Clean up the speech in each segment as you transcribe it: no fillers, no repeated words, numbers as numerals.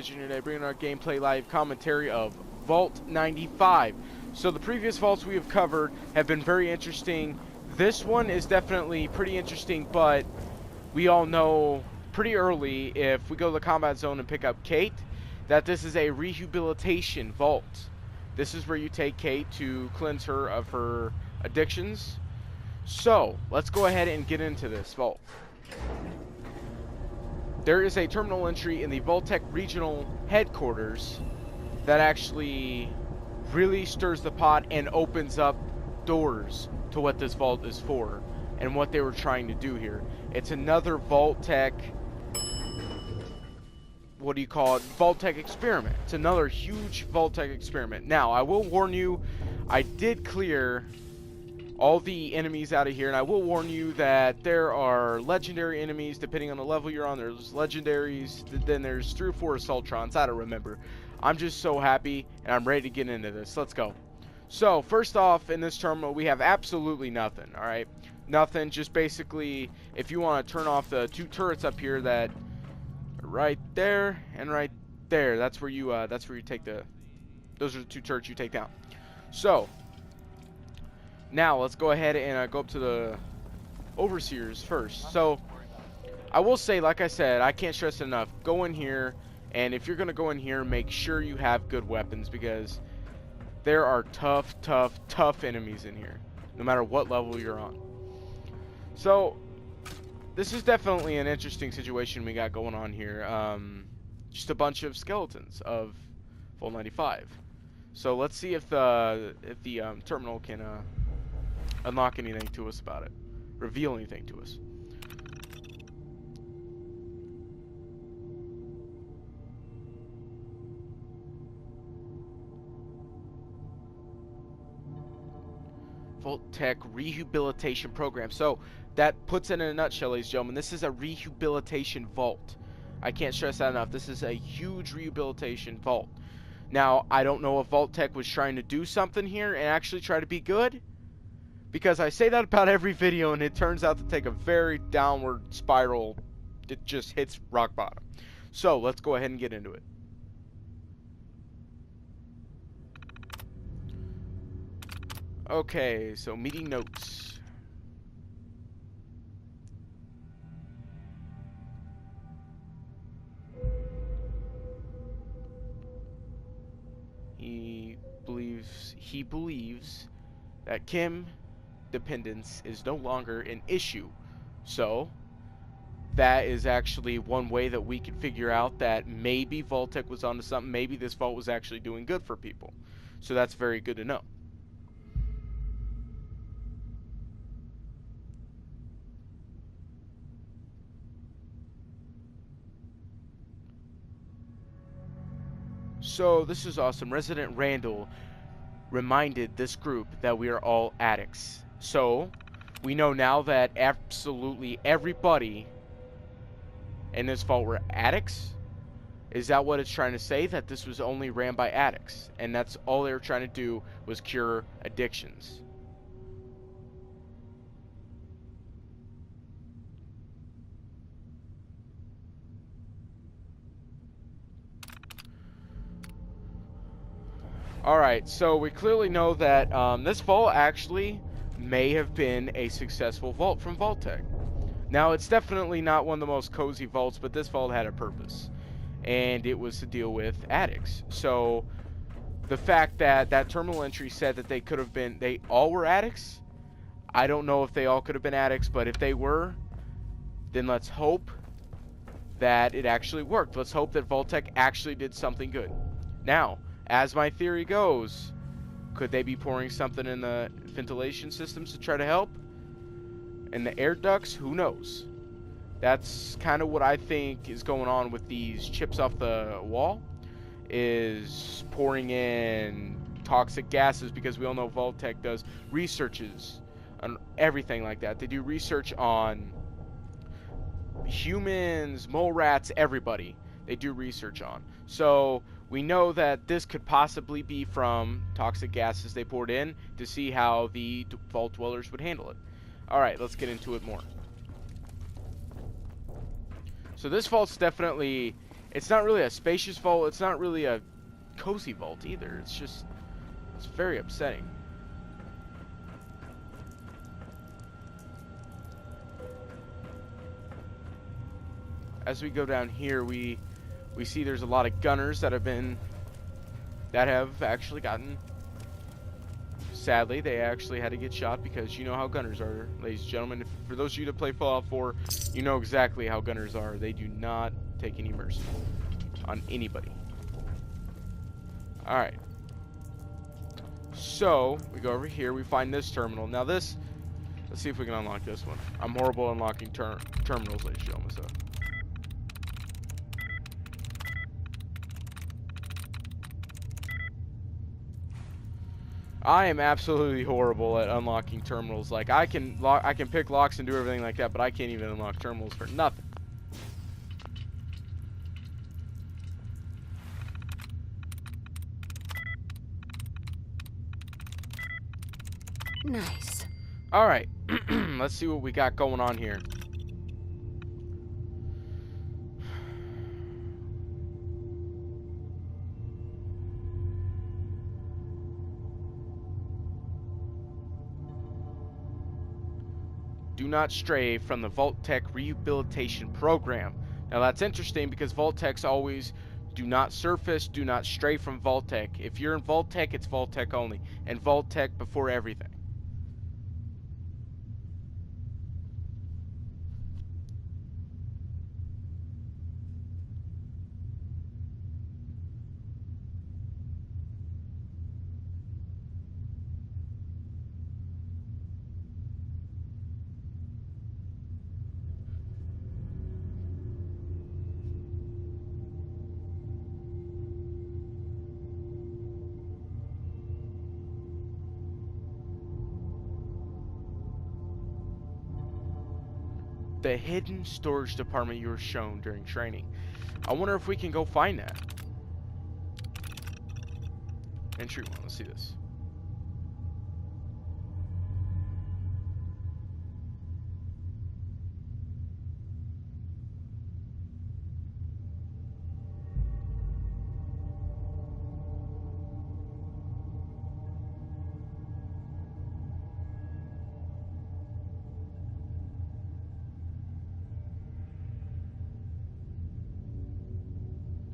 Today, bringing our gameplay live commentary of Vault 95. So the previous vaults we have covered have been very interesting. This one is definitely pretty interesting, but we all know pretty early, if we go to the combat zone and pick up Kate, that this is a rehabilitation vault. This is where you take Kate to cleanse her of her addictions. So let's go ahead and get into this vault. There is a terminal entry in the Vault-Tec regional headquarters that actually really stirs the pot and opens up doors to what this vault is for and what they were trying to do here. It's another Vault-Tec, what do you call it, Vault-Tec experiment. It's another huge Vault-Tec experiment. Now, I will warn you, I did clear all the enemies out of here, and I will warn you that there are legendary enemies depending on the level you're on. There's legendaries, then there's 3 or 4 Assaultrons, I don't remember. I'm just so happy and I'm ready to get into this. Let's go. So first off, in this terminal we have absolutely nothing. Alright, nothing. Just basically, if you want to turn off the 2 turrets up here that are right there and right there, that's where you take the, those are the 2 turrets you take down. So now, let's go ahead and go up to the overseers first. So, I will say, like I said, I can't stress enough, go in here, and if you're going to go in here, make sure you have good weapons, because there are tough enemies in here, no matter what level you're on. So, this is definitely an interesting situation we got going on here. Just a bunch of skeletons of Vault 95. So, let's see if the terminal can unlock anything to us about it, reveal anything to us. Vault-Tec rehabilitation program. So that puts it in a nutshell, ladies and gentlemen. This is a rehabilitation vault. I can't stress that enough. This is a huge rehabilitation vault. Now, I don't know if Vault-Tec was trying to do something here and actually try to be good, because I say that about every video and it turns out to take a very downward spiral. It just hits rock bottom. So let's go ahead and get into it. Okay, so meeting notes. He believes that Kim dependence is no longer an issue. So that is actually one way that we can figure out that maybe Vault-Tec was onto something. Maybe this vault was actually doing good for people. So that's very good to know. So this is awesome. Resident Randall reminded this group that we are all addicts. So we know now that absolutely everybody in this vault were addicts. Is that what it's trying to say? That this was only ran by addicts, and that's all they were trying to do was cure addictions. Alright, so we clearly know that this vault actually may have been a successful vault from Vault-Tec. Now, it's definitely not one of the most cozy vaults, but this vault had a purpose, and it was to deal with addicts. So the fact that that terminal entry said that they could have been, they all were addicts, I don't know if they all could have been addicts, but if they were, then let's hope that it actually worked. Let's hope that Vault-Tec actually did something good. Now, as my theory goes, could they be pouring something in the ventilation systems to try to help? In the air ducts? Who knows? That's kind of what I think is going on with these chips off the wall, is pouring in toxic gases, because we all know Vault-Tec does researches on everything like that. They do research on humans, mole rats, everybody. They do research on. So we know that this could possibly be from toxic gases they poured in to see how the vault dwellers would handle it. Alright, let's get into it more. So this vault's definitely, it's not really a spacious vault, it's not really a cozy vault either. It's just, it's very upsetting. As we go down here, we see there's a lot of gunners that have actually gotten, sadly, they actually had to get shot, because you know how gunners are, ladies and gentlemen. For those of you that play Fallout 4, you know exactly how gunners are. They do not take any mercy on anybody. Alright. So, we go over here, we find this terminal. Now this, let's see if we can unlock this one. I'm horrible at unlocking terminals, ladies and gentlemen, so. I am absolutely horrible at unlocking terminals. Like, I can pick locks and do everything like that, but I can't even unlock terminals for nothing. Nice. All right, let's see what we got going on here. Do not stray from the Vault-Tec rehabilitation program. Now that's interesting, because Vault-Tecs always do not surface, do not stray from Vault-Tec. If you're in Vault-Tec, it's Vault-Tec only, and Vault-Tec before everything. The hidden storage department you were shown during training. I wonder if we can go find that. Entry 1, let's see this.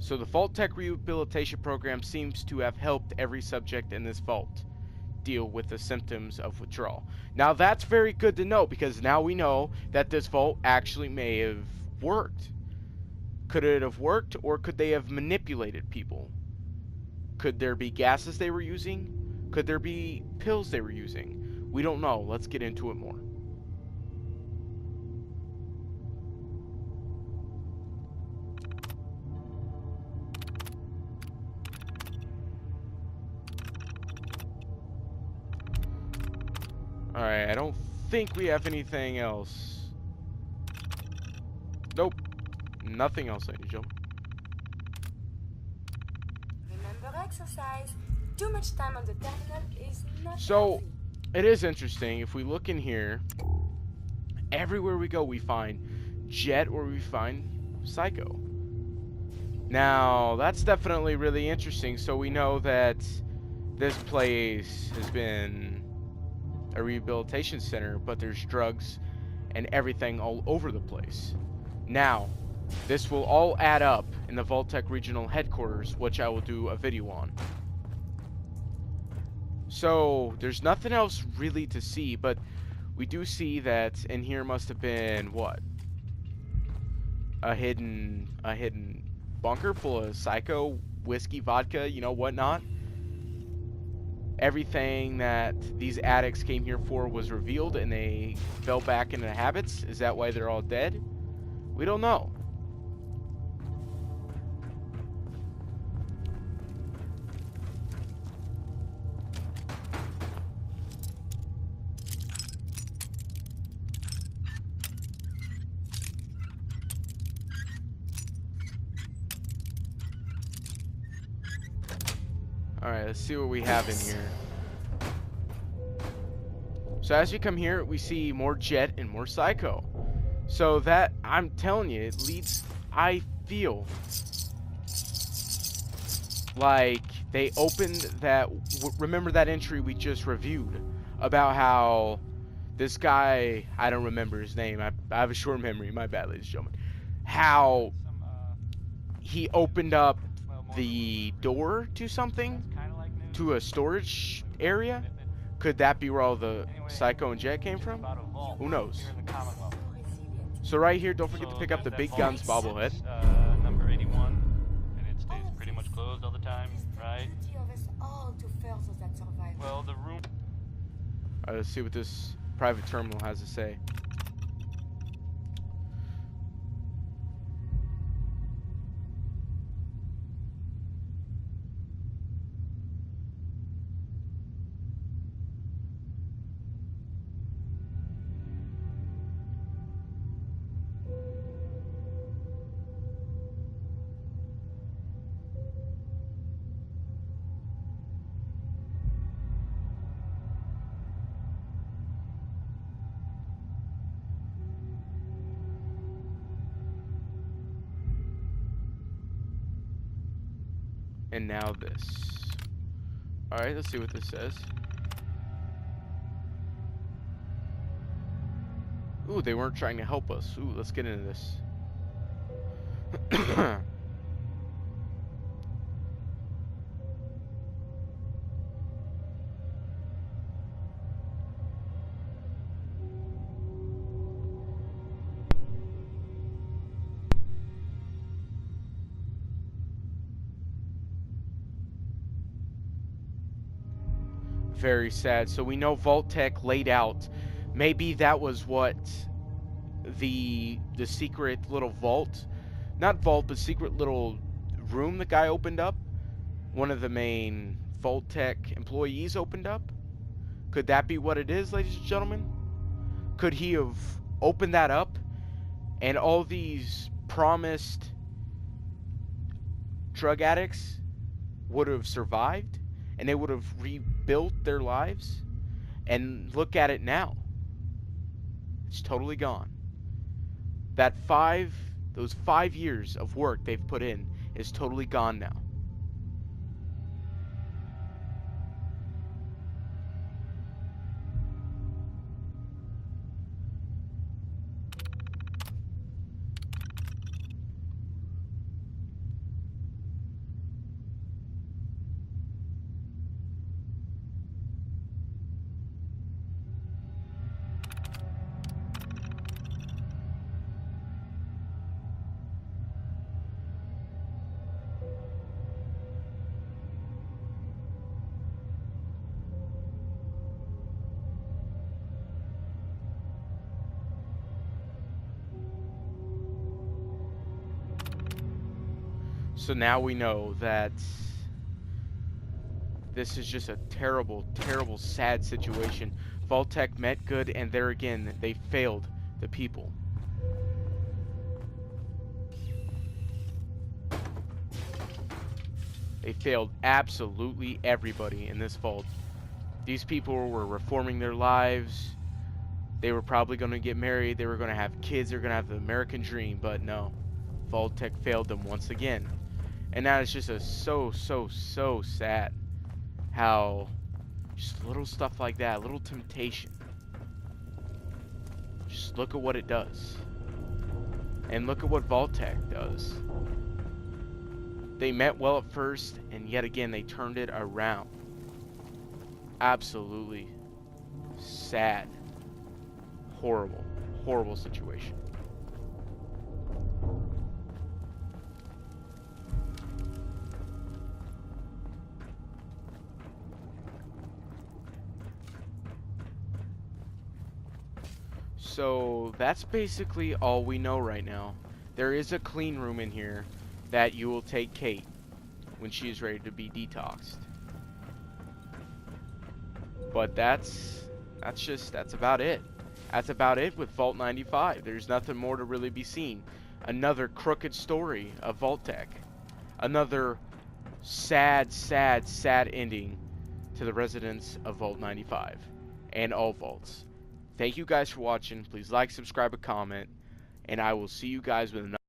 So the Vault-Tec rehabilitation program seems to have helped every subject in this vault deal with the symptoms of withdrawal. Now that's very good to know, because now we know that this vault actually may have worked. Could it have worked, or could they have manipulated people? Could there be gases they were using? Could there be pills they were using? We don't know. Let's get into it more. Alright, I don't think we have anything else. Nope. Nothing else, ladies and gentlemen. Remember exercise. Too much time on the terminal is not So, healthy. it is interesting. If we look in here, everywhere we go we find Jet or we find Psycho. Now, that's definitely really interesting. So we know that this place has been a rehabilitation center, but there's drugs and everything all over the place. Now, this will all add up in the Vault-Tec regional headquarters, which I will do a video on. So, there's nothing else really to see, but we do see that in here must have been, what? A hidden bunker full of Psycho, whiskey, vodka, you know, whatnot. Everything that these addicts came here for was revealed, and they fell back into habits. Is that why they're all dead? We don't know. Alright, let's see what we have in here. So as you come here, we see more Jet and more Psycho. So that, I'm telling you, it leads, I feel like they opened that, remember that entry we just reviewed about how this guy, I don't remember his name, I have a short memory, my bad, ladies and gentlemen, how he opened up the door to something, to a storage area? Could that be where all the Psycho and Jet came from? Who knows? So right here, don't forget to pick up the big guns bobblehead. Number 81, and it stays pretty much closed all the time, right? Well, the room... Alright, let's see what this private terminal has to say. And now this. Alright, let's see what this says. Ooh, they weren't trying to help us. Ooh, let's get into this. Very sad. So we know Vault-Tec laid out. Maybe that was what the secret little vault, not vault, but secret little room the guy opened up. One of the main Vault-Tec employees opened up. Could that be what it is, ladies and gentlemen? Could he have opened that up and all these promised drug addicts would have survived? And they would have rebuilt their lives. And look at it now. It's totally gone. Those 5 years of work they've put in is totally gone now. So now we know that this is just a terrible, terrible, sad situation. Vault-Tec meant good, and there again, they failed the people. They failed absolutely everybody in this vault. These people were reforming their lives. They were probably going to get married. They were going to have kids. They were going to have the American dream, but no. Vault-Tec failed them once again. And now it's just so sad how just little stuff like that, little temptation, just look at what it does. And look at what Vault-Tec does. They meant well at first, and yet again they turned it around. Absolutely sad, horrible, horrible situation. So that's basically all we know right now. There is a clean room in here that you will take Kate when she is ready to be detoxed. But that's about it. That's about it with Vault 95. There's nothing more to really be seen. Another crooked story of Vault-Tec. Another sad, sad, sad ending to the residents of Vault 95 and all vaults. Thank you guys for watching. Please like, subscribe, and comment, and I will see you guys with another